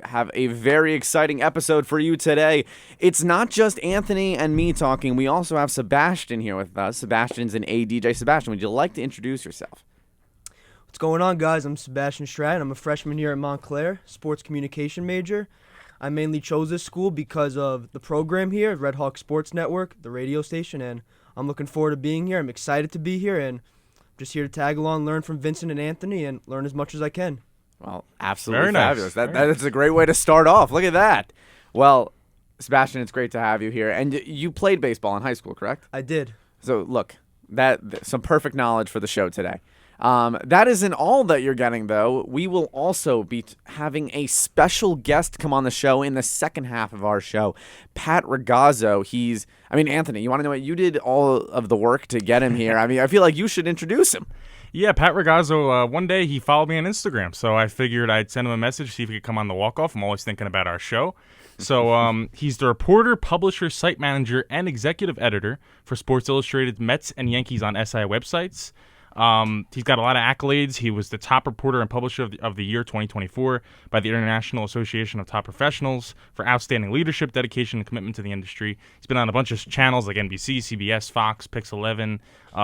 We have a very exciting episode for you today. It's not just Anthony and me talking. We also have Sebastian here with us. Sebastian's an ADJ. Sebastian, would you like to introduce yourself? What's going on, guys? I'm Sebastian Stratton. I'm a freshman here at Montclair, sports communication major. I mainly chose this school because of the program here, Red Hawk Sports Network, the radio station, and I'm looking forward to being here. I'm excited to be here, and I'm just here to tag along, learn from Vincent and Anthony, and learn as much as I can. Well, absolutely Very nice. fabulous. That's a great way to start off. Look at that. Well, Sebastian, it's great to have you here. And you played baseball in high school, correct? I did. So, look, some perfect knowledge for the show today. That isn't all that you're getting, though. We will also be having a special guest come on the show in the second half of our show, Pat Ragazzo. Anthony, you want to know what? You did all of the work to get him here. I feel like you should introduce him. Yeah, Pat Ragazzo, one day he followed me on Instagram, so I figured I'd send him a message, see if he could come on the Walkoff. I'm always thinking about our show. So he's the reporter, publisher, site manager, and executive editor for Sports Illustrated's Mets and Yankees on SI websites. He's got a lot of accolades. He was the top reporter and publisher of the year 2024 by the International Association of Top Professionals for outstanding leadership, dedication, and commitment to the industry. He's been on a bunch of channels like NBC, CBS, Fox, Pix 11.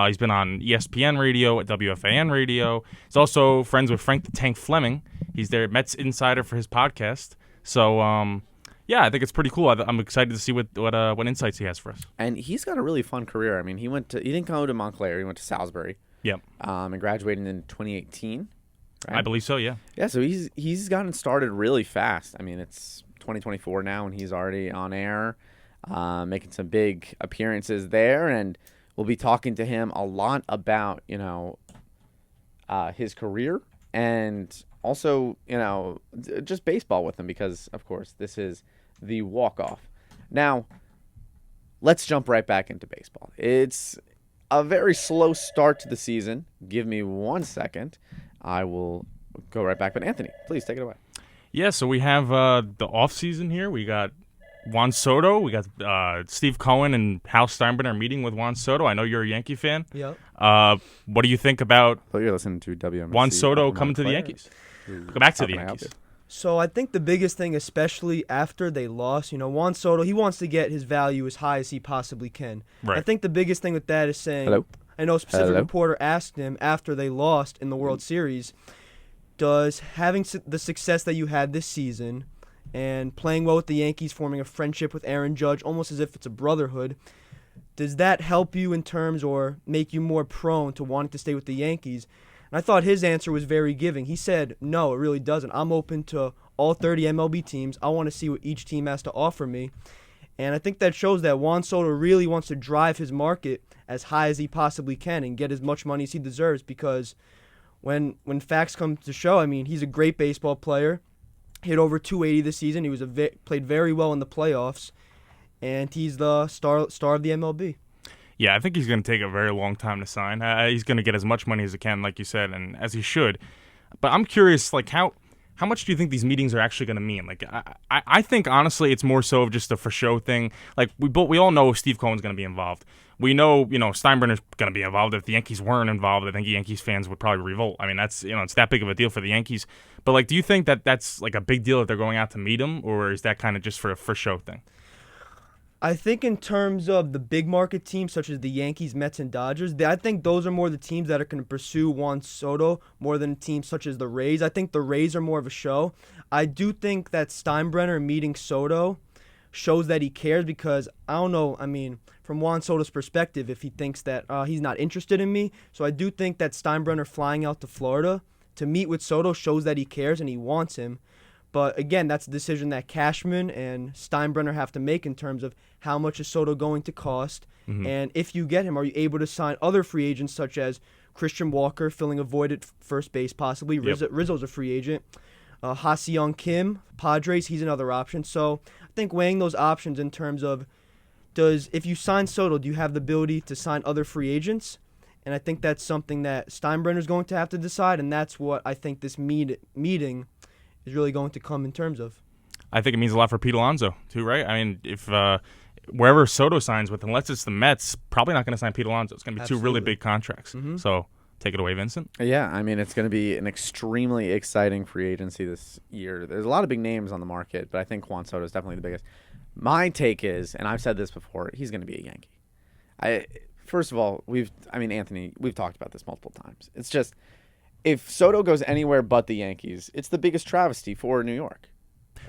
He's been on ESPN Radio, at WFAN Radio. He's also friends with Frank the Tank Fleming. He's their Mets insider for his podcast. So, yeah, I think it's pretty cool. I'm excited to see what insights he has for us. And he's got a really fun career. He didn't go to Montclair. He went to Salisbury. Yep. And graduated in 2018. Right? I believe so, yeah. Yeah, so he's gotten started really fast. It's 2024 now, and he's already on air, making some big appearances there, and we'll be talking to him a lot about, his career and also, just baseball with him because, of course, this is the Walkoff. Now, let's jump right back into baseball. It's a very slow start to the season. Give me 1 second. I will go right back. But Anthony, please take it away. Yeah, so we have the off season here. We got Juan Soto. We got Steve Cohen and Hal Steinbrenner meeting with Juan Soto. I know you're a Yankee fan. Yep. What do you think about You're listening to WMSC, Juan Soto coming to the Yankees? Go back to the Yankees. So I think the biggest thing, especially after they lost, Juan Soto, he wants to get his value as high as he possibly can. Right. I think the biggest thing with that is saying, Hello? I know a specific Hello? reporter asked him after they lost in the World Series, does having the success that you had this season and playing well with the Yankees, forming a friendship with Aaron Judge, almost as if it's a brotherhood, does that help you in terms or make you more prone to wanting to stay with the Yankees? And I thought his answer was very giving. He said, no, it really doesn't. I'm open to all 30 MLB teams. I want to see what each team has to offer me. And I think that shows that Juan Soto really wants to drive his market as high as he possibly can and get as much money as he deserves because when facts come to show, he's a great baseball player. Hit over 280 this season. He was played very well in the playoffs. And he's the star of the MLB. Yeah, I think he's going to take a very long time to sign. He's going to get as much money as he can, like you said, and as he should. But I'm curious, how much do you think these meetings are actually going to mean? I think, honestly, it's more so of just a for-show thing. We all know Steve Cohen's going to be involved. We know, Steinbrenner's going to be involved. If the Yankees weren't involved, I think Yankees fans would probably revolt. That's, it's that big of a deal for the Yankees. But, do you think that that's, a big deal that they're going out to meet him, or is that kind of just for a for-show thing? I think in terms of the big market teams such as the Yankees, Mets, and Dodgers, I think those are more the teams that are going to pursue Juan Soto more than teams such as the Rays. I think the Rays are more of a show. I do think that Steinbrenner meeting Soto shows that he cares because, I don't know, from Juan Soto's perspective, if he thinks that he's not interested in me. So I do think that Steinbrenner flying out to Florida to meet with Soto shows that he cares and he wants him. But again, that's a decision that Cashman and Steinbrenner have to make in terms of how much is Soto going to cost. Mm-hmm. And if you get him, are you able to sign other free agents such as Christian Walker filling a void at first base possibly? Yep. Rizzo's a free agent. Ha-Seong Kim, Padres, he's another option. So I think weighing those options in terms of if you sign Soto, do you have the ability to sign other free agents? And I think that's something that Steinbrenner's going to have to decide, and that's what I think this meeting is really going to come in terms of. I think it means a lot for Pete Alonso, too, right? If wherever Soto signs with, unless it's the Mets, probably not going to sign Pete Alonso. It's going to be Absolutely. two really big contracts. Mm-hmm. So Take it away, Vincent. Yeah, I mean, it's going to be an extremely exciting free agency this year. There's a lot of big names on the market, but I think Juan Soto is definitely the biggest. My take is, and I've said this before, he's going to be a Yankee. First of all, Anthony, we've talked about this multiple times. It's just, if Soto goes anywhere but the Yankees, it's the biggest travesty for New York.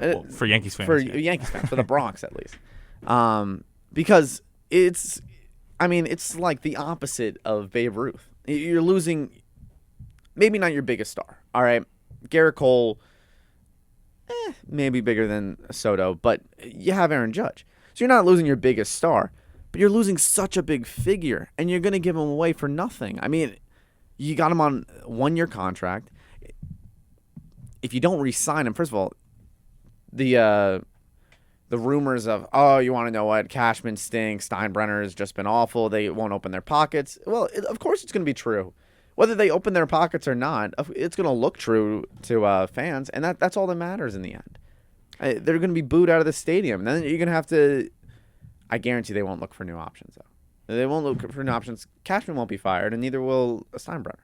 Well, for Yankees fans. For yeah. Yankees fans, for the Bronx at least. Because it's like the opposite of Babe Ruth. You're losing, maybe not your biggest star, all right? Garrett Cole, maybe bigger than Soto, but you have Aaron Judge. So you're not losing your biggest star, but you're losing such a big figure, and you're going to give him away for nothing. I mean, you got him on one-year contract. If you don't re-sign him, first of all, the rumors of, oh, you want to know what, Cashman stinks, Steinbrenner has just been awful, they won't open their pockets. Well, of course it's going to be true. Whether they open their pockets or not, it's going to look true to fans, and that's all that matters in the end. They're going to be booed out of the stadium. And then you're going to have to, I guarantee they won't look for new options, though. They won't look for new options. Cashman won't be fired, and neither will Steinbrenner.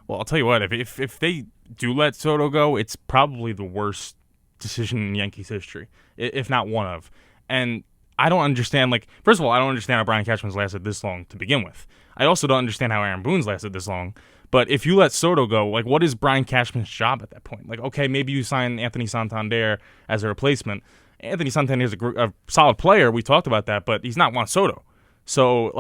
Well, I'll tell you what, if they do let Soto go, it's probably the worst decision in Yankees history, if not one of. And I don't understand, first of all, I don't understand how Brian Cashman's lasted this long to begin with. I also don't understand how Aaron Boone's lasted this long. But if you let Soto go, what is Brian Cashman's job at that point? Okay, maybe you sign Anthony Santander as a replacement. Anthony Santander is a solid player. We talked about that, but he's not Juan Soto. So,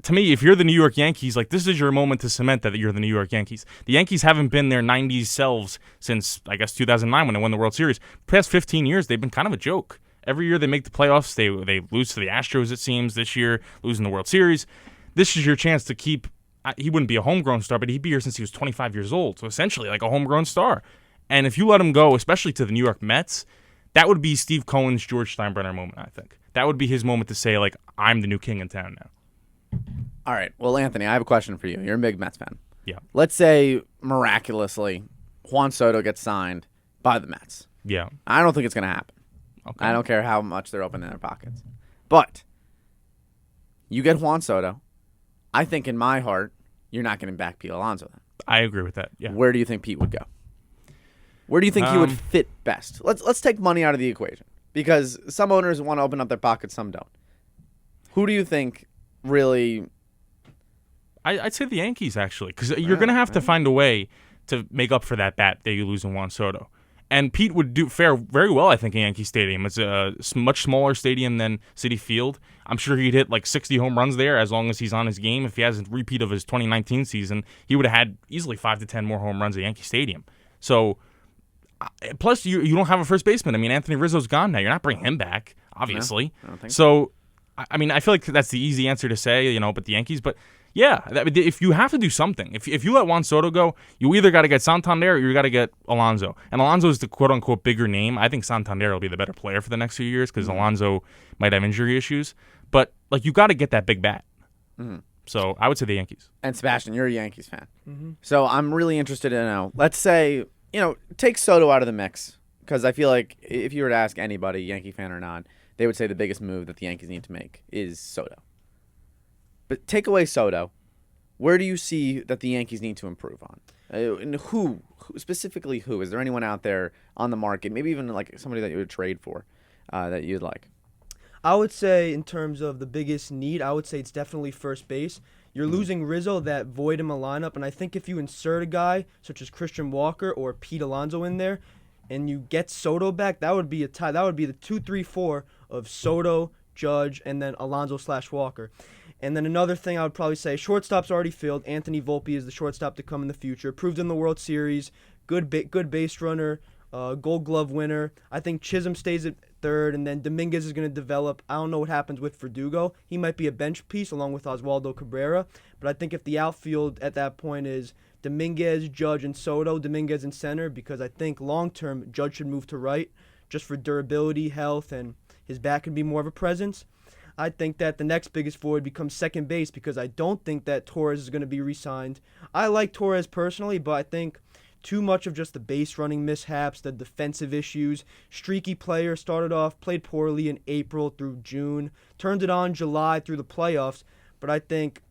to me, if you're the New York Yankees, this is your moment to cement that you're the New York Yankees. The Yankees haven't been their 90s selves since, I guess, 2009 when they won the World Series. The past 15 years, they've been kind of a joke. Every year they make the playoffs. They lose to the Astros, it seems, this year, losing the World Series. This is your chance to keep – he wouldn't be a homegrown star, but he'd be here since he was 25 years old. So, essentially, like a homegrown star. And if you let him go, especially to the New York Mets, that would be Steve Cohen's George Steinbrenner moment, I think. That would be his moment to say, I'm the new king in town now. All right. Well, Anthony, I have a question for you. You're a big Mets fan. Yeah. Let's say, miraculously, Juan Soto gets signed by the Mets. Yeah. I don't think it's going to happen. Okay. I don't care how much they're opening their pockets. But you get Juan Soto. I think in my heart, you're not getting back Pete Alonso then. I agree with that, yeah. Where do you think Pete would go? Where do you think he would fit best? Let's take money out of the equation. Because some owners want to open up their pockets, some don't. Who do you think really... I'd say the Yankees, actually, because you're going to have to find a way to make up for that bat that you lose in Juan Soto. And Pete would fare very well, I think, in Yankee Stadium. It's a much smaller stadium than Citi Field. I'm sure he'd hit 60 home runs there as long as he's on his game. If he has a repeat of his 2019 season, he would have had easily 5 to 10 more home runs at Yankee Stadium. So... Plus, you don't have a first baseman. I mean, Anthony Rizzo's gone now. You're not bringing him back, obviously. No, I don't think so. I feel like that's the easy answer to say, but the Yankees. But, yeah, if you have to do something, if you let Juan Soto go, you either got to get Santander or you got to get Alonso. And Alonso is the quote-unquote bigger name. I think Santander will be the better player for the next few years because Alonso might have injury issues. But, you got to get that big bat. Mm-hmm. So, I would say the Yankees. And, Sebastian, you're a Yankees fan. Mm-hmm. So, I'm really interested to know. Let's say... take Soto out of the mix, because I feel like if you were to ask anybody, Yankee fan or not, they would say the biggest move that the Yankees need to make is Soto. But take away Soto, where do you see that the Yankees need to improve on? And who, specifically who? Is there anyone out there on the market, maybe even somebody that you would trade for that you'd like? I would say in terms of the biggest need, I would say it's definitely first base. You're losing Rizzo, that void in the lineup, and I think if you insert a guy such as Christian Walker or Pete Alonso in there, and you get Soto back, that would be a tie. That would be the 2-3-4 of Soto, Judge, and then Alonso/Walker. And then another thing I would probably say, shortstop's already filled. Anthony Volpe is the shortstop to come in the future. Proved in the World Series, good base runner, Gold Glove winner. I think Chisholm stays at third, and then Dominguez is going to develop. I don't know what happens with Verdugo. He might be a bench piece along with Oswaldo Cabrera, but I think if the outfield at that point is Dominguez, Judge, and Soto, Dominguez in center, because I think long-term Judge should move to right just for durability, health, and his bat can be more of a presence. I think that the next biggest void becomes second base because I don't think that Torres is going to be re-signed. I like Torres personally, but I think too much of just the base running mishaps, the defensive issues. Streaky player, played poorly in April through June, turned it on July through the playoffs. But I think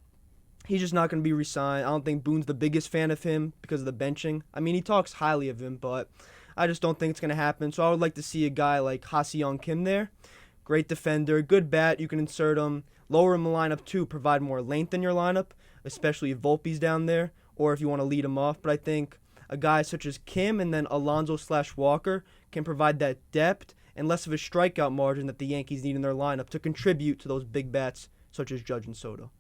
he's just not going to be re-signed. I don't think Boone's the biggest fan of him because of the benching. I mean, he talks highly of him, but I just don't think it's going to happen. So I would like to see a guy like Ha-Seong Kim there. Great defender, good bat. You can insert him, lower him in the lineup too, provide more length in your lineup, especially if Volpe's down there, or if you want to lead him off. But I think a guy such as Kim and then Alonso/Walker can provide that depth and less of a strikeout margin that the Yankees need in their lineup to contribute to those big bats such as Judge and Soto.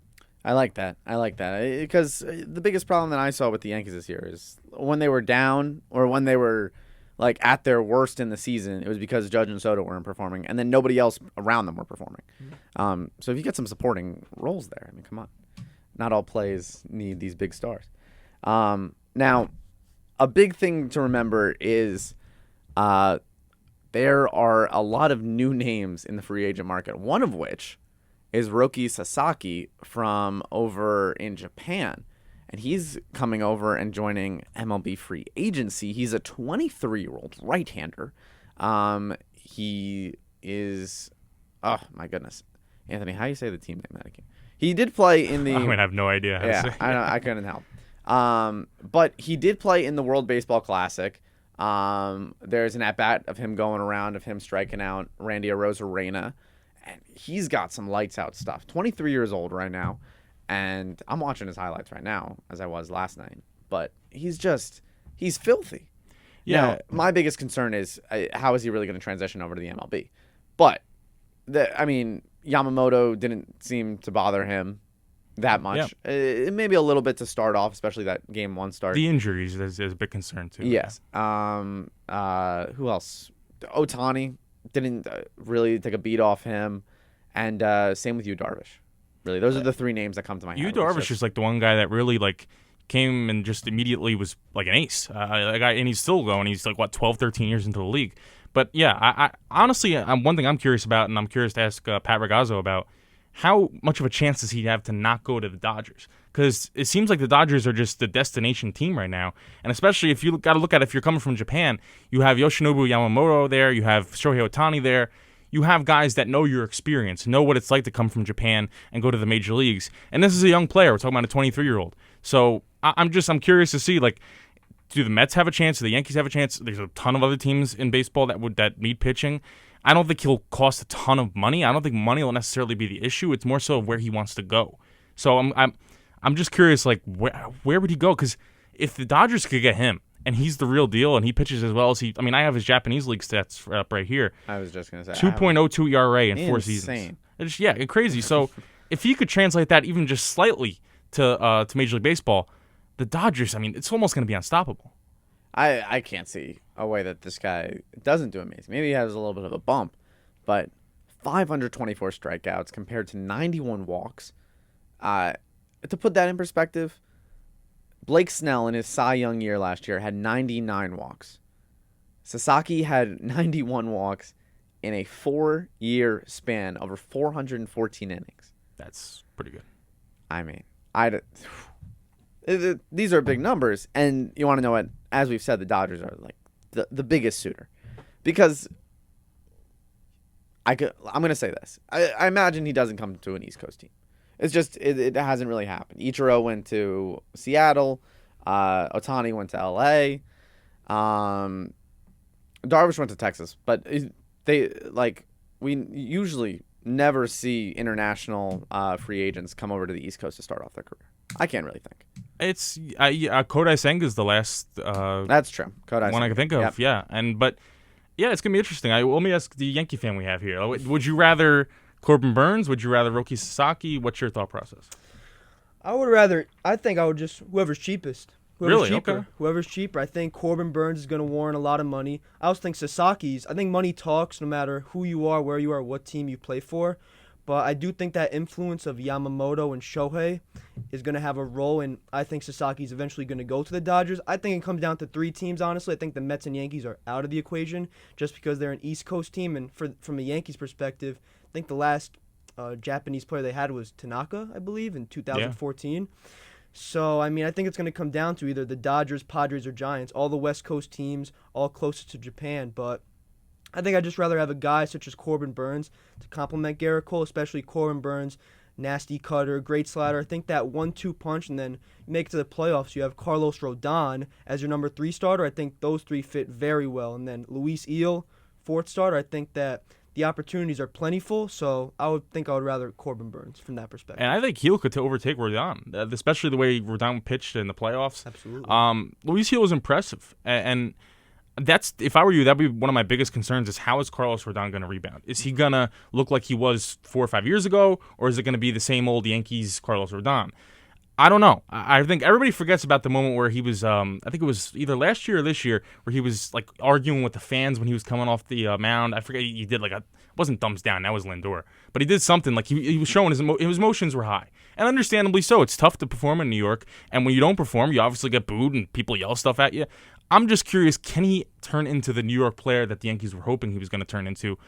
I like that. Because the biggest problem that I saw with the Yankees this year is when they were down or when they were like at their worst in the season, it was because Judge and Soto weren't performing, and then nobody else around them were performing. So if you get some supporting roles there, I mean, come on. Not all plays need these big stars. Now, a big thing to remember is there are a lot of new names in the free agent market, one of which is Roki Sasaki from over in Japan. And he's coming over and joining MLB free agency. He's a 23-year-old right-hander. He is, oh my goodness, Anthony, how do you say the team name that again? He did play in the. I mean, I have no idea. How to say it. I couldn't help. But he did play in the World Baseball Classic. There's an at-bat of him going around, of him striking out Randy Arozarena. And he's got some lights-out stuff. 23 years old right now. And I'm watching his highlights right now, as I was last night. But he's filthy. Yeah. Now, my biggest concern is how is he really going to transition over to the MLB? But, Yamamoto didn't seem to bother him that much. Yeah. Maybe a little bit to start off, especially that game one start. The injuries is a big concern, too. Yes. Who else? Ohtani didn't really take a beat off him. And same with Yu Darvish. Really, those are the three names that come to my head. Yu Darvish is like the one guy that really came and just immediately was like an ace. And he's still going. He's 12, 13 years into the league. But yeah, I honestly, one thing I'm curious about, and I'm curious to ask Pat Ragazzo about, how much of a chance does he have to not go to the Dodgers? Because it seems like the Dodgers are just the destination team right now. And especially if you got to look at it, if you're coming from Japan, you have Yoshinobu Yamamoto there, you have Shohei Ohtani there. You have guys that know your experience, know what it's like to come from Japan and go to the major leagues. And this is a young player. We're talking about a 23-year-old. So I'm curious to see, do the Mets have a chance? Do the Yankees have a chance? There's a ton of other teams in baseball that need pitching. I don't think he'll cost a ton of money. I don't think money will necessarily be the issue. It's more so where he wants to go. So I'm just curious, where would he go? Because if the Dodgers could get him, and he's the real deal, and he pitches as well as he. I mean, I have his Japanese league stats up right here. I was just going to say 2.02 ERA in 4 seasons. It's crazy. So if he could translate that even just slightly to Major League Baseball, the Dodgers, I mean, it's almost going to be unstoppable. I can't see a way that this guy doesn't do amazing. Maybe he has a little bit of a bump, but 524 strikeouts compared to 91 walks. To put that in perspective, Blake Snell in his Cy Young year last year had 99 walks. Sasaki had 91 walks in a 4-year span over 414 innings. That's pretty good. I mean, these are big numbers, and you want to know what? As we've said, the Dodgers are the biggest suitor, because I'm going to say this. I imagine he doesn't come to an East Coast team. It's just it hasn't really happened. Ichiro went to Seattle. Ohtani went to L.A. Darvish went to Texas. But we usually never see international free agents come over to the East Coast to start off their career. I can't really think. It's Kodai Senga is the last. That's true. Kodai one I can think of. Yep. Yeah, it's gonna be interesting. Let me ask the Yankee fan we have here. Would you rather Corbin Burns? Would you rather Roki Sasaki? What's your thought process? I think I would just whoever's cheapest. Really? Cheaper. Okay. Whoever's cheaper. I think Corbin Burns is going to warrant a lot of money. I also think I think money talks no matter who you are, where you are, what team you play for. But I do think that influence of Yamamoto and Shohei is going to have a role, and I think Sasaki's eventually going to go to the Dodgers. I think it comes down to 3 teams, honestly. I think the Mets and Yankees are out of the equation just because they're an East Coast team, and from a Yankees perspective, I think the last Japanese player they had was Tanaka, I believe, in 2014. Yeah. So, I mean, I think it's going to come down to either the Dodgers, Padres, or Giants, all the West Coast teams, all closest to Japan. But I think I'd just rather have a guy such as Corbin Burns to complement Garrett Cole, especially Corbin Burns nasty cutter, great slider. I think that 1-2 punch, and then you make it to the playoffs. You have Carlos Rodon as your number 3 starter. I think those three fit very well. And then Luis Eel, 4th starter. I think that the opportunities are plentiful, so I would rather Corbin Burns from that perspective. And I think Heel could overtake Rodon, especially the way Rodon pitched in the playoffs. Absolutely. Luis Heel was impressive, and that's, if I were you, that'd be one of my biggest concerns is how is Carlos Rodon going to rebound? Is he going to look like he was 4 or 5 years ago, or is it going to be the same old Yankees Carlos Rodon? I don't know. I think everybody forgets about the moment where he was, I think it was either last year or this year, where he was like arguing with the fans when he was coming off the mound. I forget, he did like it wasn't thumbs down, that was Lindor. But he did something, like he was showing his emotions were high. And understandably so. It's tough to perform in New York, and when you don't perform, you obviously get booed and people yell stuff at you. I'm just curious, can he turn into the New York player that the Yankees were hoping he was going to turn into?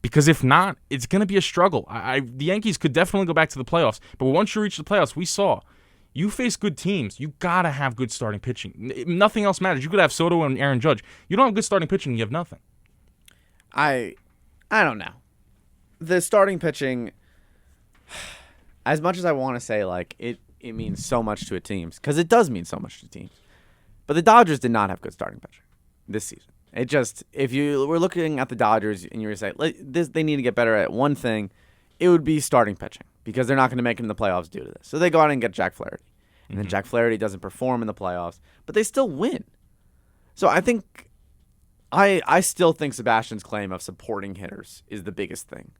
Because if not, it's going to be a struggle. The Yankees could definitely go back to the playoffs, but once you reach the playoffs, we saw you face good teams. You got to have good starting pitching. Nothing else matters. You could have Soto and Aaron Judge. You don't have good starting pitching, you have nothing. I don't know. The starting pitching, as much as I want to say like it means so much to a team, because it does mean so much to teams. But the Dodgers did not have good starting pitching this season. It just, if you were looking at the Dodgers and you were saying they need to get better at one thing, it would be starting pitching, because they're not going to make it in the playoffs due to this. So they go out and get Jack Flaherty. And then Jack Flaherty doesn't perform in the playoffs, but they still win. So I think, I still think Sebastian's claim of supporting hitters is the biggest thing.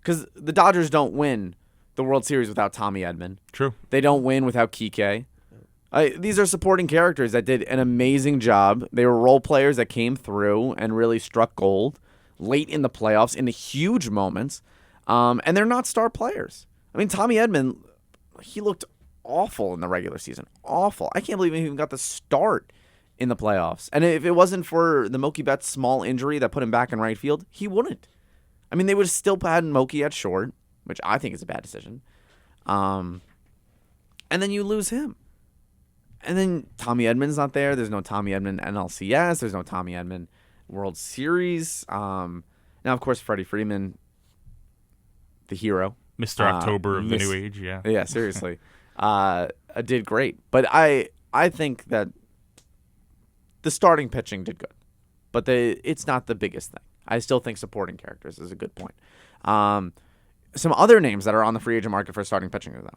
Because the Dodgers don't win the World Series without Tommy Edman. True. They don't win without Kike. These are supporting characters that did an amazing job. They were role players that came through and really struck gold late in the playoffs in the huge moments. And they're not star players. I mean, Tommy Edman, he looked awful in the regular season. Awful. I can't believe he even got the start in the playoffs. And if it wasn't for the Mookie Betts small injury that put him back in right field, he wouldn't. I mean, they would have still had Mookie at short, which I think is a bad decision. And then you lose him. And then Tommy Edman's not there. There's no Tommy Edman NLCS. There's no Tommy Edman World Series. Now, of course, Freddie Freeman, the hero. Mr. October of the new age, yeah. Yeah, seriously. Did great. But I think that the starting pitching did good. But it's not the biggest thing. I still think supporting characters is a good point. Some other names that are on the free agent market for starting pitching, though.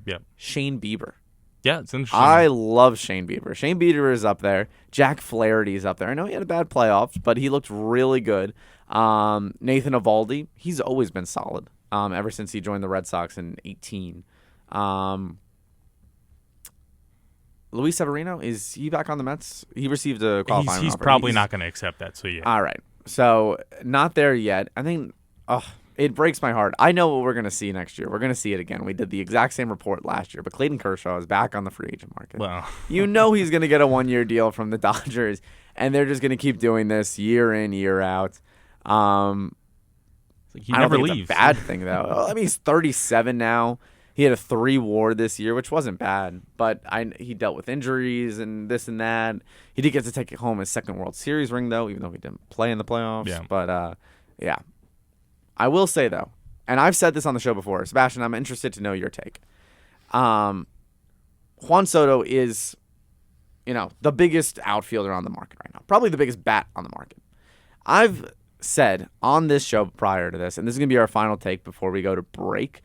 Yep. Shane Bieber. Yeah, it's interesting. I love Shane Bieber. Shane Bieber is up there. Jack Flaherty is up there. I know he had a bad playoffs, but he looked really good. Nathan Eovaldi, he's always been solid ever since he joined the Red Sox in 2018. Luis Severino, is he back on the Mets? He received a qualifying He's offer. probably not going to accept that, so yeah. All right. So, not there yet. I think it breaks my heart. I know what we're going to see next year. We're going to see it again. We did the exact same report last year, but Clayton Kershaw is back on the free agent market. Well, you know he's going to get a one-year deal from the Dodgers, and they're just going to keep doing this year in, year out. he never leaves. It's a bad thing, though. I mean, he's 37 now. He had a 3 WAR this year, which wasn't bad, but he dealt with injuries and this and that. He did get to take home his second World Series ring, though, even though he didn't play in the playoffs. Yeah. But, yeah. I will say, though, and I've said this on the show before, Sebastian, I'm interested to know your take. Juan Soto is, the biggest outfielder on the market right now. Probably the biggest bat on the market. I've said on this show prior to this, and this is going to be our final take before we go to break,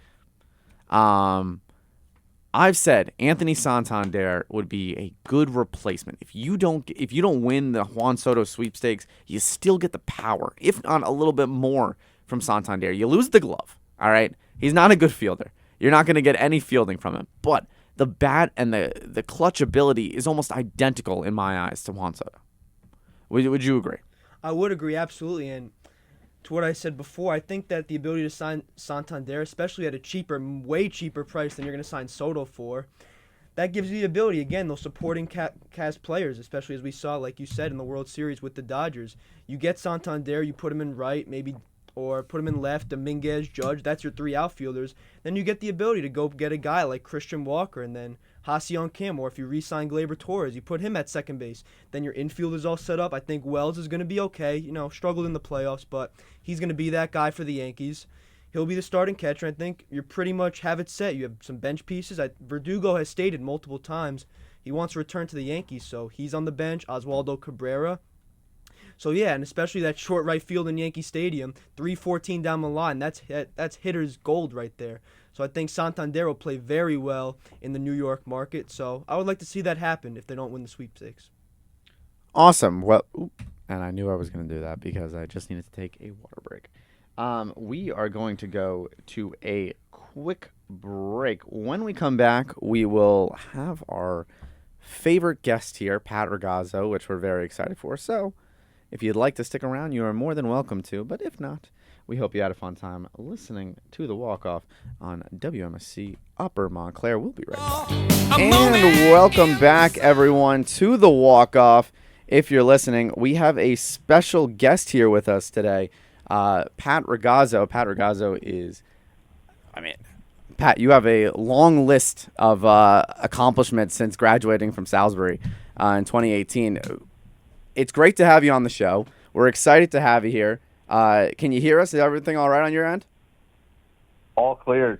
I've said Anthony Santander would be a good replacement. If you don't win the Juan Soto sweepstakes, you still get the power, if not a little bit more from Santander. You lose the glove, all right? He's not a good fielder. You're not going to get any fielding from him. But the bat and the clutch ability is almost identical in my eyes to Juan Soto. Would you agree? I would agree, absolutely. And to what I said before, I think that the ability to sign Santander, especially at a way cheaper price than you're going to sign Soto for, that gives you the ability, again, those supporting cast players, especially as we saw, like you said, in the World Series with the Dodgers. You get Santander, you put him in right, or put him in left, Dominguez, Judge, that's your 3 outfielders. Then you get the ability to go get a guy like Christian Walker and then Ha-Seong Kim, or if you re-sign Gleyber Torres, you put him at second base. Then your infield is all set up. I think Wells is going to be okay. Struggled in the playoffs, but he's going to be that guy for the Yankees. he'll be the starting catcher. I think you pretty much have it set. You have some bench pieces. Verdugo has stated multiple times he wants to return to the Yankees, so he's on the bench. Oswaldo Cabrera. So yeah, and especially that short right field in Yankee Stadium, 314 down the line. That's hitter's gold right there. So I think Santander will play very well in the New York market. So I would like to see that happen if they don't win the sweepstakes. Awesome. Well, and I knew I was going to do that because I just needed to take a water break. We are going to go to a quick break. When we come back, we will have our favorite guest here, Pat Ragazzo, which we're very excited for. So if you'd like to stick around, you are more than welcome to. But if not, we hope you had a fun time listening to the Walkoff on WMSC Upper Montclair. We'll be right back. And welcome back, everyone, to the Walkoff. If you're listening, we have a special guest here with us today, Pat Ragazzo. Pat Ragazzo is, Pat, you have a long list of accomplishments since graduating from Salisbury in 2018. It's great to have you on the show. We're excited to have you here. Can you hear us? Is everything all right on your end? All clear.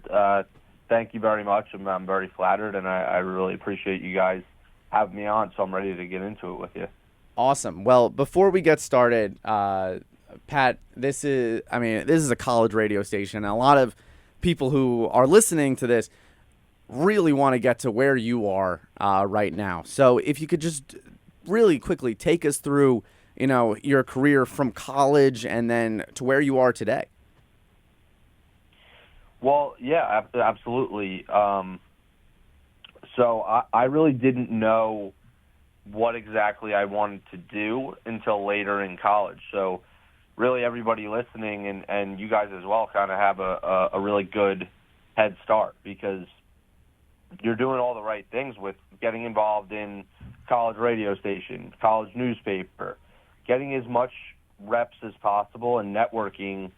Thank you very much. I'm very flattered, and I really appreciate you guys having me on, so I'm ready to get into it with you. Awesome. Well, before we get started, Pat, this is a college radio station, and a lot of people who are listening to this really want to get to where you are right now. So if you could just really quickly take us through, your career from college and then to where you are today. Well, yeah, absolutely. So I really didn't know what exactly I wanted to do until later in college. So really everybody listening and you guys as well kind of have a really good head start because you're doing all the right things with getting involved in college radio station, college newspaper, getting as much reps as possible and networking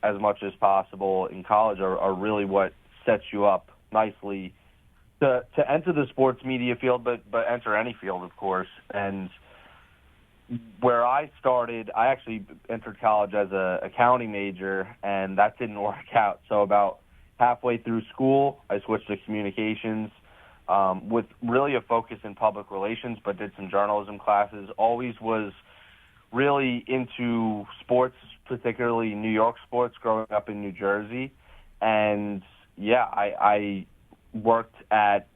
as much as possible in college are really what sets you up nicely to enter the sports media field, but enter any field, of course. And where I started, I actually entered college as a accounting major, and that didn't work out. So about halfway through school, I switched to communications with really a focus in public relations, but did some journalism classes. Always was really into sports, particularly New York sports, growing up in New Jersey. And, yeah, I worked at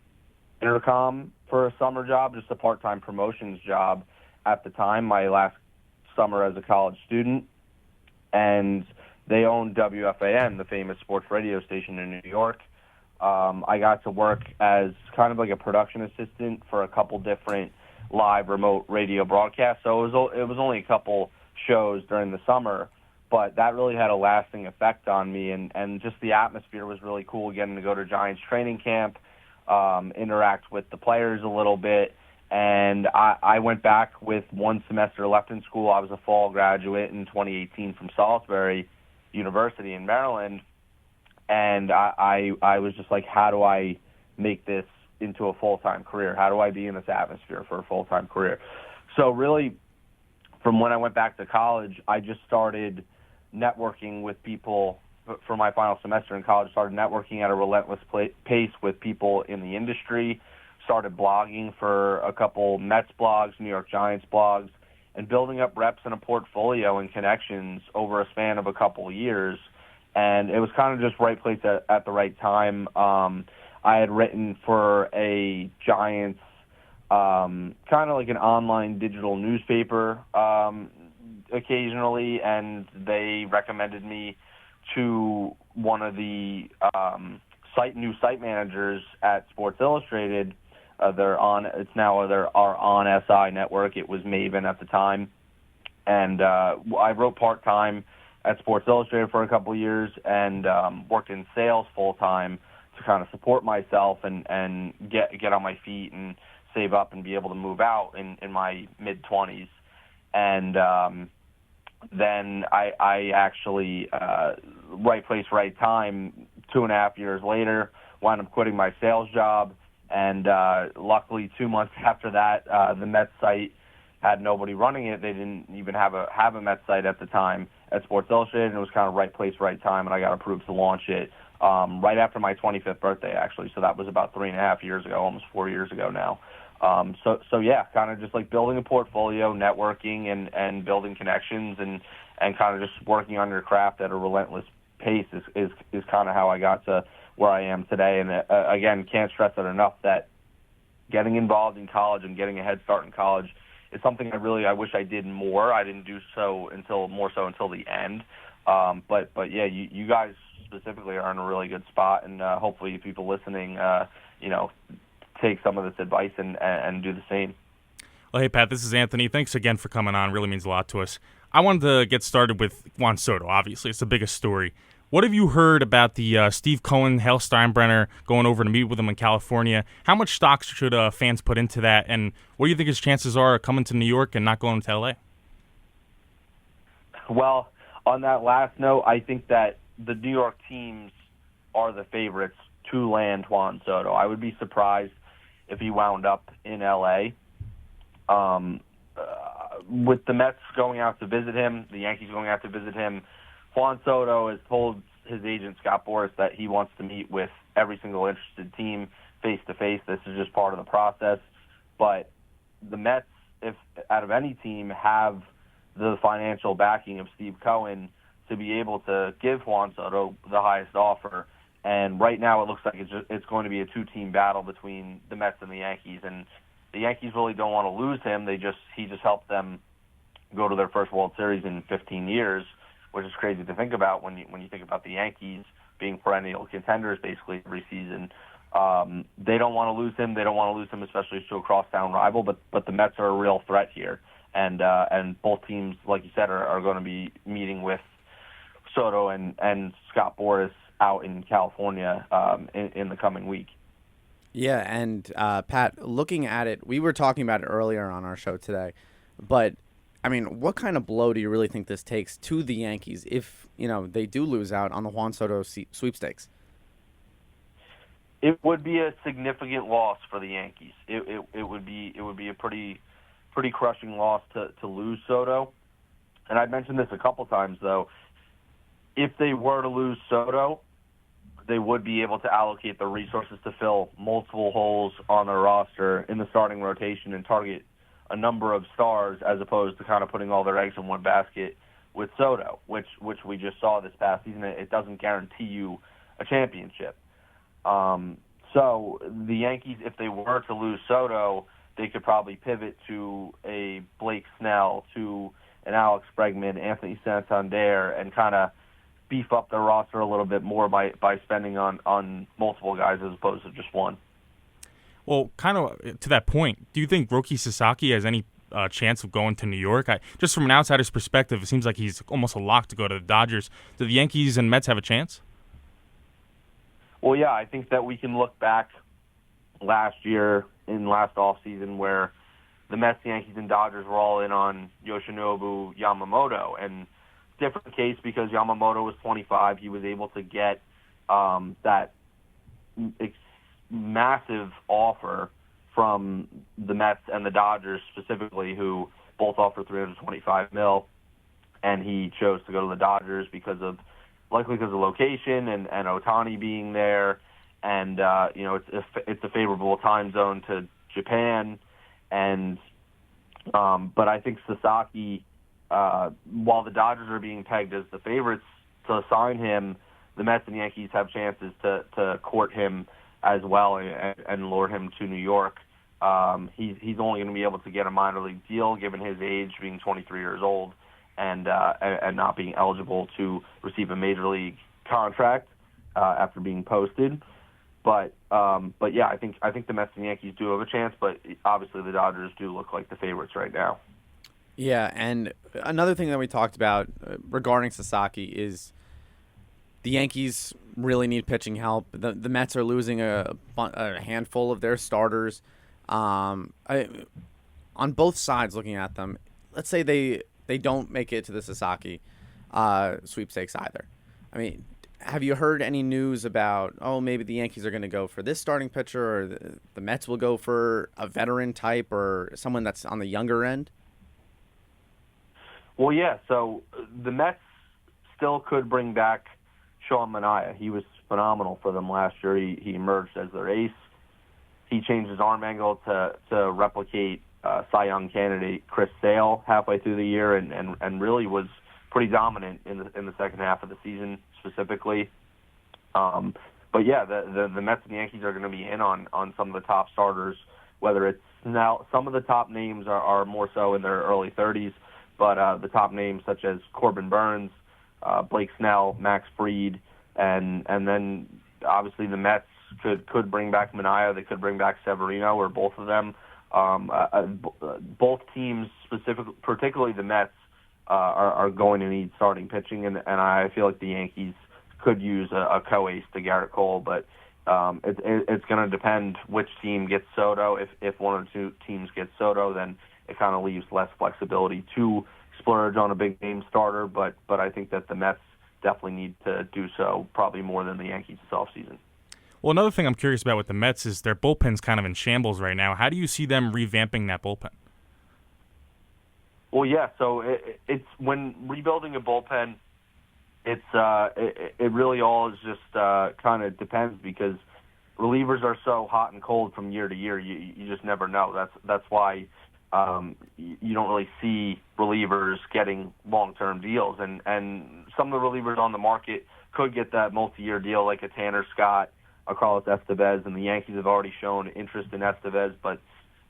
Intercom for a summer job, just a part-time promotions job at the time, my last summer as a college student. And they owned WFAN, the famous sports radio station in New York. I got to work as kind of like a production assistant for a couple different live remote radio broadcasts. So it was only a couple shows during the summer, but that really had a lasting effect on me. And just the atmosphere was really cool, getting to go to Giants training camp, interact with the players a little bit. And I went back with one semester left in school. I was a fall graduate in 2018 from Salisbury University in Maryland. And I was just like, how do I make this into a full-time career? How do I be in this atmosphere for a full-time career? So really, from when I went back to college, I just started networking with people for my final semester in college, started networking at a relentless pace with people in the industry, started blogging for a couple Mets blogs, New York Giants blogs, and building up reps and a portfolio and connections over a span of a couple years. And it was kind of just right place at the right time. I had written for a Giants, kind of like an online digital newspaper occasionally, and they recommended me to one of the new site managers at Sports Illustrated. They're on our On SI network. It was Maven at the time, and I wrote part-time at Sports Illustrated for a couple of years and worked in sales full-time to kind of support myself and get on my feet and save up and be able to move out in my mid-20s. And then I actually, right place, right time, 2.5 years later, wound up quitting my sales job. And luckily, 2 months after that, the Mets site had nobody running it. They didn't even have a Mets site at the time. at Sports Illustrated, and it was kind of right place, right time, and I got approved to launch it right after my 25th birthday, actually. So that was about 3.5 years ago, almost 4 years ago now. So yeah, kind of just like building a portfolio, networking, and building connections, and kind of just working on your craft at a relentless pace is kind of how I got to where I am today. And again, can't stress it enough that getting involved in college and getting a head start in college is something I wish I did more. I didn't do so until the end. But yeah, you guys specifically are in a really good spot, and hopefully people listening, take some of this advice and do the same. Well, hey, Pat, this is Anthony. Thanks again for coming on. Really means a lot to us. I wanted to get started with Juan Soto, obviously. It's the biggest story. What have you heard about the Steve Cohen, Hale Steinbrenner going over to meet with him in California? How much stock should fans put into that? And what do you think his chances are of coming to New York and not going to L.A.? Well, on that last note, I think that the New York teams are the favorites to land Juan Soto. I would be surprised if he wound up in L.A. With the Mets going out to visit him, the Yankees going out to visit him, Juan Soto has told his agent, Scott Boras, that he wants to meet with every single interested team face-to-face. This is just part of the process. But the Mets, if out of any team, have the financial backing of Steve Cohen to be able to give Juan Soto the highest offer. And right now it looks like it's going to be a two-team battle between the Mets and the Yankees. And the Yankees really don't want to lose him. He just helped them go to their first World Series in 15 years, which is crazy to think about when you think about the Yankees being perennial contenders basically every season. They don't want to lose him. They don't want to lose him, especially to a crosstown rival. But the Mets are a real threat here, and both teams, like you said, are going to be meeting with Soto and Scott Boras out in California in the coming week. Yeah, and Pat, looking at it, we were talking about it earlier on our show today, but I mean, what kind of blow do you really think this takes to the Yankees if, they do lose out on the Juan Soto sweepstakes? It would be a significant loss for the Yankees. It would be a pretty crushing loss to lose Soto. And I've mentioned this a couple times though. If they were to lose Soto, they would be able to allocate the resources to fill multiple holes on their roster in the starting rotation and target a number of stars as opposed to kind of putting all their eggs in one basket with Soto, which we just saw this past season. It doesn't guarantee you a championship. So the Yankees, if they were to lose Soto, they could probably pivot to a Blake Snell, to an Alex Bregman, Anthony Santander, and kind of beef up their roster a little bit more by spending on multiple guys as opposed to just one. Well, kind of to that point, do you think Roki Sasaki has any chance of going to New York? Just from an outsider's perspective, it seems like he's almost a lock to go to the Dodgers. Do the Yankees and Mets have a chance? Well, yeah, I think that we can look back last year in last offseason where the Mets, Yankees, and Dodgers were all in on Yoshinobu Yamamoto. And different case because Yamamoto was 25. He was able to get that massive offer from the Mets and the Dodgers specifically, who both offered $325 million, and he chose to go to the Dodgers likely because of location and Ohtani being there, and it's a favorable time zone to Japan, and but I think Sasaki, while the Dodgers are being pegged as the favorites to sign him, the Mets and Yankees have chances to court him as well and lure him to New York. He's only going to be able to get a minor league deal given his age, being 23 years old, and not being eligible to receive a major league contract after being posted. But yeah, I think the Mets and Yankees do have a chance, but obviously the Dodgers do look like the favorites right now. Yeah, and another thing that we talked about regarding Sasaki is the Yankees really need pitching help. The Mets are losing a handful of their starters. On both sides, looking at them, let's say they don't make it to the Sasaki sweepstakes either. I mean, have you heard any news about, maybe the Yankees are going to go for this starting pitcher, or the Mets will go for a veteran type or someone that's on the younger end? Well, yeah, so the Mets still could bring back Sean Manaea. He was phenomenal for them last year. He emerged as their ace. He changed his arm angle to replicate Cy Young candidate Chris Sale halfway through the year, and really was pretty dominant in the second half of the season specifically. But yeah, the Mets and Yankees are going to be in on some of the top starters. Whether it's now, some of the top names are more so in their early 30s, but the top names such as Corbin Burns, Blake Snell, Max Fried, and then obviously the Mets could bring back Manaea. They could bring back Severino, or both of them. Both teams, particularly the Mets, are going to need starting pitching, and I feel like the Yankees could use a co-ace to Garrett Cole, but it's going to depend which team gets Soto. If one or two teams get Soto, then it kind of leaves less flexibility to splurge on a big name starter, but I think that the Mets definitely need to do so, probably more than the Yankees this offseason. Well, another thing I'm curious about with the Mets is their bullpen's kind of in shambles right now. How do you see them revamping that bullpen? Well, yeah, so it's when rebuilding a bullpen, it really all is just kind of depends, because relievers are so hot and cold from year to year. You just never know. That's why you don't really see relievers getting long-term deals, and some of the relievers on the market could get that multi-year deal, like a Tanner Scott, a Carlos Estevez, and the Yankees have already shown interest in Estevez, but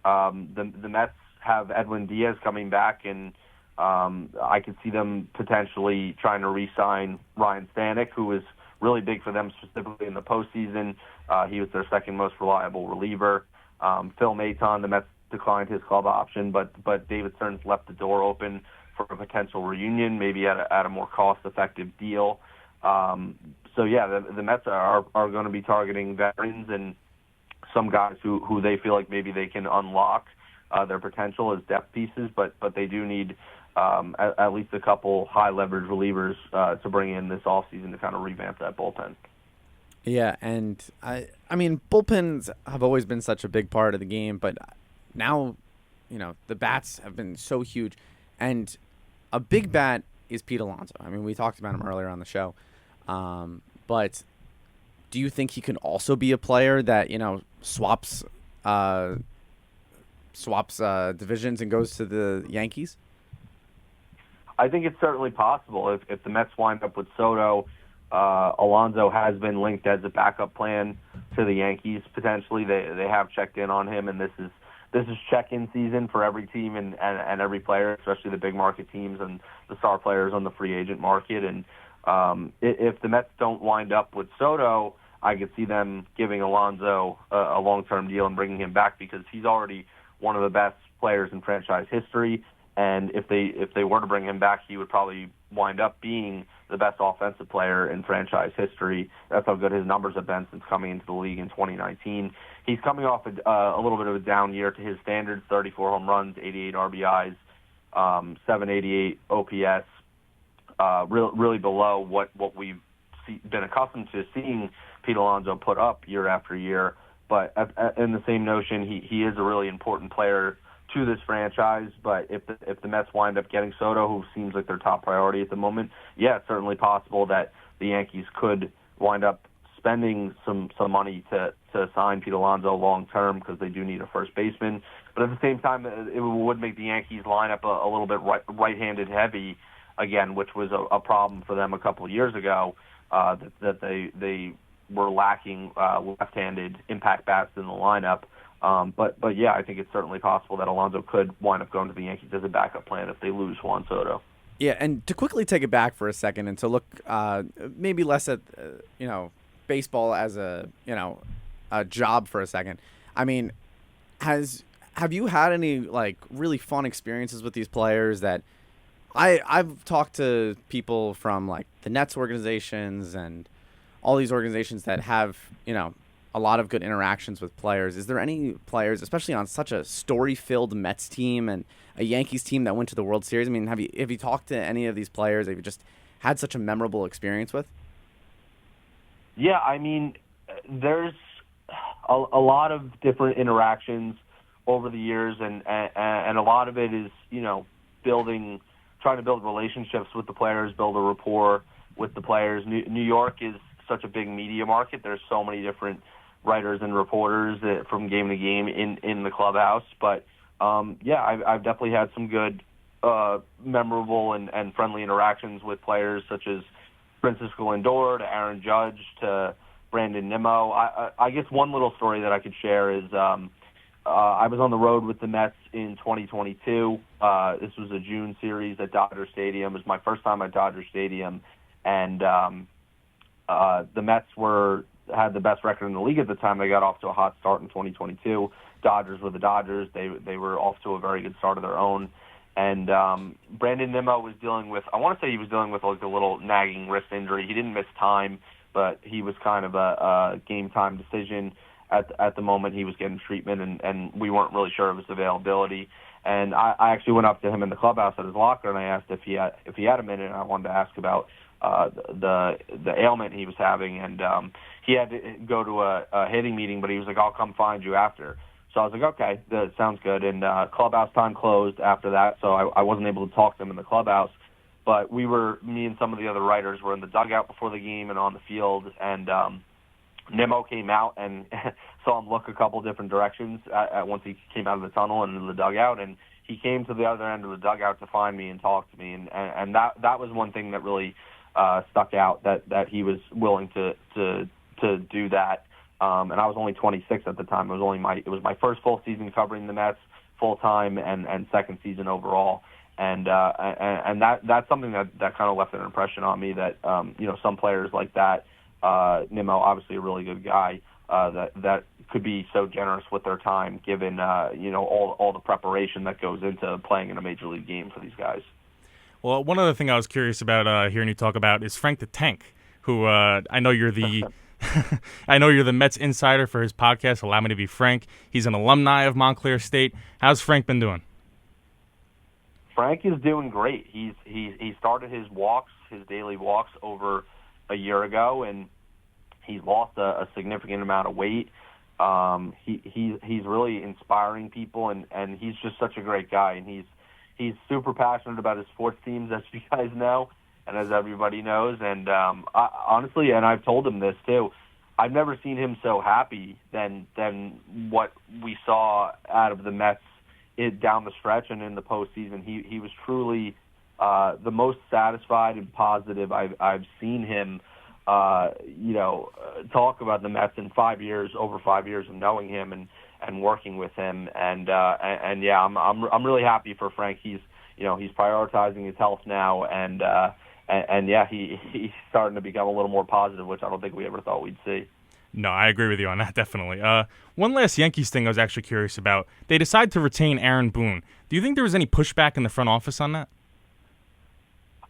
the Mets have Edwin Diaz coming back, and I could see them potentially trying to re-sign Ryan Stanek, who was really big for them specifically in the postseason. He was their second most reliable reliever. Phil Maton, the Mets declined his club option, but David Stearns left the door open for a potential reunion, maybe at a more cost-effective deal. So yeah, the Mets are going to be targeting veterans and some guys who they feel like maybe they can unlock their potential as depth pieces, but they do need at least a couple high leverage relievers to bring in this offseason to kind of revamp that bullpen. Yeah, and I mean, bullpens have always been such a big part of the game, but now, the bats have been so huge, and a big bat is Pete Alonso. I mean, we talked about him earlier on the show, but do you think he can also be a player that swaps divisions and goes to the Yankees? I think it's certainly possible. If the Mets wind up with Soto, Alonso has been linked as a backup plan to the Yankees potentially. They have checked in on him, and this is check-in season for every team and every player, especially the big market teams and the star players on the free agent market. And if the Mets don't wind up with Soto, I could see them giving Alonso a long-term deal and bringing him back, because he's already one of the best players in franchise history. And if they were to bring him back, he would probably wind up being the best offensive player in franchise history. That's how good his numbers have been since coming into the league in 2019. He's coming off a little bit of a down year to his standards: 34 home runs, 88 RBIs, 788 OPS. Really below what we've been accustomed to seeing Pete Alonso put up year after year. But in the same notion, he is a really important player to this franchise. But if the Mets wind up getting Soto, who seems like their top priority at the moment, yeah, it's certainly possible that the Yankees could wind up spending some money to sign Pete Alonso long term, because they do need a first baseman. But at the same time, it would make the Yankees lineup a little bit right-handed heavy again, which was a problem for them a couple of years ago. That they were lacking left-handed impact bats in the lineup. But yeah, I think it's certainly possible that Alonso could wind up going to the Yankees as a backup plan if they lose Juan Soto. Yeah, and to quickly take it back for a second and to look maybe less at baseball as a job for a second. I mean, have you had any really fun experiences with these players? That I've talked to people from the Nets organizations and all these organizations that have a lot of good interactions with players. Is there any players, especially on such a story-filled Mets team and a Yankees team that went to the World Series? I mean, have you talked to any of these players that you've just had such a memorable experience with? Yeah, I mean, there's a lot of different interactions over the years, and a lot of it is trying to build relationships with the players, build a rapport. with the players. New York is such a big media market. There's so many different writers and reporters from game to game in the clubhouse. But I've definitely had some good, memorable and friendly interactions with players such as Francisco Lindor to Aaron Judge to Brandon Nimmo. I guess one little story that I could share is I was on the road with the Mets in 2022. This was a June series at Dodger Stadium. It was my first time at Dodger Stadium, and the Mets had the best record in the league at the time. They got off to a hot start in 2022. Dodgers were the Dodgers. They were off to a very good start of their own. And Brandon Nimmo was dealing with, I want to say he was dealing with like a little nagging wrist injury. He didn't miss time, but he was kind of a game time decision at the moment. He was getting treatment, and we weren't really sure of his availability. And I actually went up to him in the clubhouse at his locker, and I asked if he had a minute, and I wanted to ask about the ailment he was having. And he had to go to a hitting meeting, but he was like, "I'll come find you after." So I was like, okay, that sounds good. And clubhouse time closed after that, so I wasn't able to talk to him in the clubhouse. But me and some of the other writers were in the dugout before the game and on the field, and Nimmo came out and saw him look a couple different directions once he came out of the tunnel and into the dugout, and he came to the other end of the dugout to find me and talk to me. And that was one thing that really stuck out, that he was willing to do that. And I was only 26 at the time. It was my first full season covering the Mets full time and second season overall. And that's something that kind of left an impression on me that some players like that, Nimmo, obviously a really good guy, that could be so generous with their time, given all the preparation that goes into playing in a major league game for these guys. Well, one other thing I was curious about hearing you talk about is Frank the Tank, who I know you're the I know you're the Mets insider for his podcast, Allow Me to Be Frank. He's an alumni of Montclair State. How's Frank been doing? Frank is doing great. He started his daily walks over a year ago, and he's lost a significant amount of weight. He's really inspiring people, and he's just such a great guy. And he's super passionate about his sports teams, as you guys know, and as everybody knows. And honestly, and I've told him this too, I've never seen him so happy than what we saw out of the Mets down the stretch and in the postseason. He was truly the most satisfied and positive I've seen him. Talk about the Mets in over 5 years of knowing him and working with him. And yeah, I'm really happy for Frank. He's prioritizing his health now, and yeah, he's starting to become a little more positive, which I don't think we ever thought we'd see. No, I agree with you on that, definitely. One last Yankees thing I was actually curious about. They decided to retain Aaron Boone. Do you think there was any pushback in the front office on that?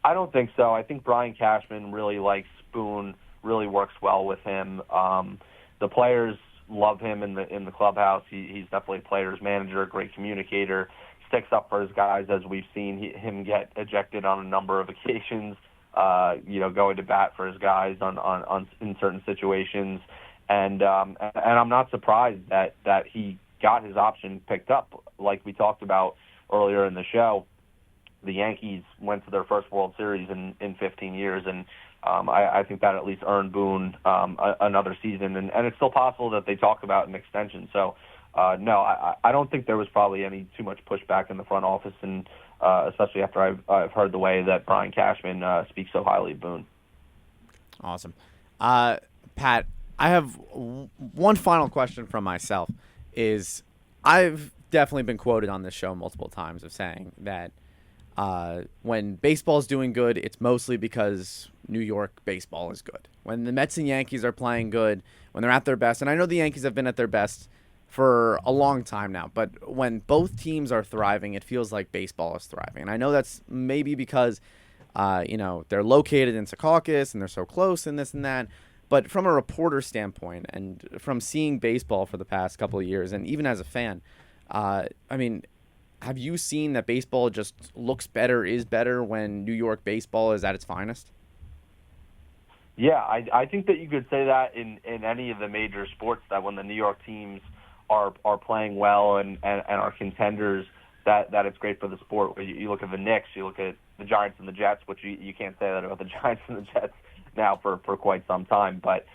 I don't think so. I think Brian Cashman really likes Boone, really works well with him. The players love him in the clubhouse. He's definitely a player's manager, a great communicator, sticks up for his guys, as we've seen him get ejected on a number of occasions, going to bat for his guys on in certain situations. And I'm not surprised that he got his option picked up. Like we talked about earlier in the show, the Yankees went to their first World Series in 15 years, and I think that at least earned Boone another season. And it's still possible that they talk about an extension. So, no, I don't think there was probably any too much pushback in the front office, and especially after I've heard the way that Brian Cashman speaks so highly of Boone. Awesome. Pat, I have one final question from myself. I've definitely been quoted on this show multiple times of saying that when baseball's doing good, it's mostly because New York baseball is good. When the Mets and Yankees are playing good, when they're at their best, and I know the Yankees have been at their best for a long time now, but when both teams are thriving, it feels like baseball is thriving. And I know that's maybe because, they're located in Secaucus and they're so close and this and that. But from a reporter standpoint and from seeing baseball for the past couple of years, and even as a fan, have you seen that baseball just looks better, is better when New York baseball is at its finest? Yeah, I think that you could say that in any of the major sports, that when the New York teams are playing well and are contenders, that it's great for the sport. You look at the Knicks, you look at the Giants and the Jets, which you can't say that about the Giants and the Jets now for quite some time. But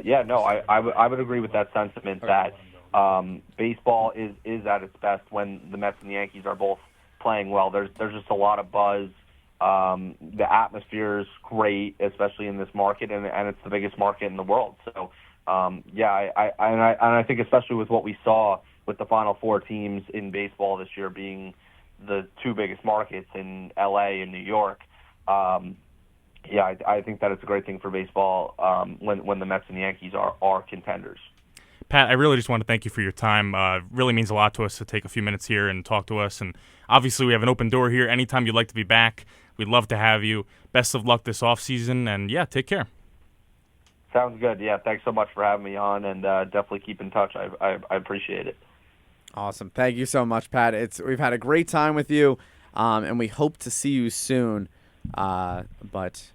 yeah, no, I would agree with that sentiment that baseball is at its best when the Mets and the Yankees are both playing well. There's just a lot of buzz. The atmosphere is great, especially in this market, and it's the biggest market in the world. So yeah, I think especially with what we saw with the Final Four teams in baseball this year being the two biggest markets in LA and New York. Yeah, I think that it's a great thing for baseball when the Mets and the Yankees are contenders. Pat, I really just want to thank you for your time. Really means a lot to us to take a few minutes here and talk to us. And obviously, we have an open door here. Anytime you'd like to be back, we'd love to have you. Best of luck this offseason, and yeah, take care. Sounds good. Yeah, thanks so much for having me on, and definitely keep in touch. I appreciate it. Awesome. Thank you so much, Pat. We've had a great time with you, and we hope to see you soon. But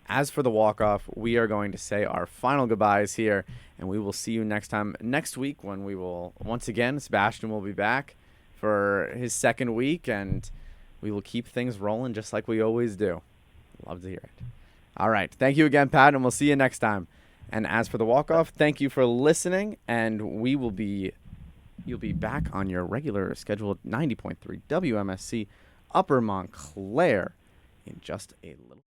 as for the walk-off, we are going to say our final goodbyes here, and we will see you next week when we will, once again, Sebastian will be back for his second week, and we will keep things rolling just like we always do. Love to hear it. All right. Thank you again, Pat, and we'll see you next time. And as for the walk-off, thank you for listening, and you'll be back on your regular scheduled 90.3 WMSC Upper Montclair in just a little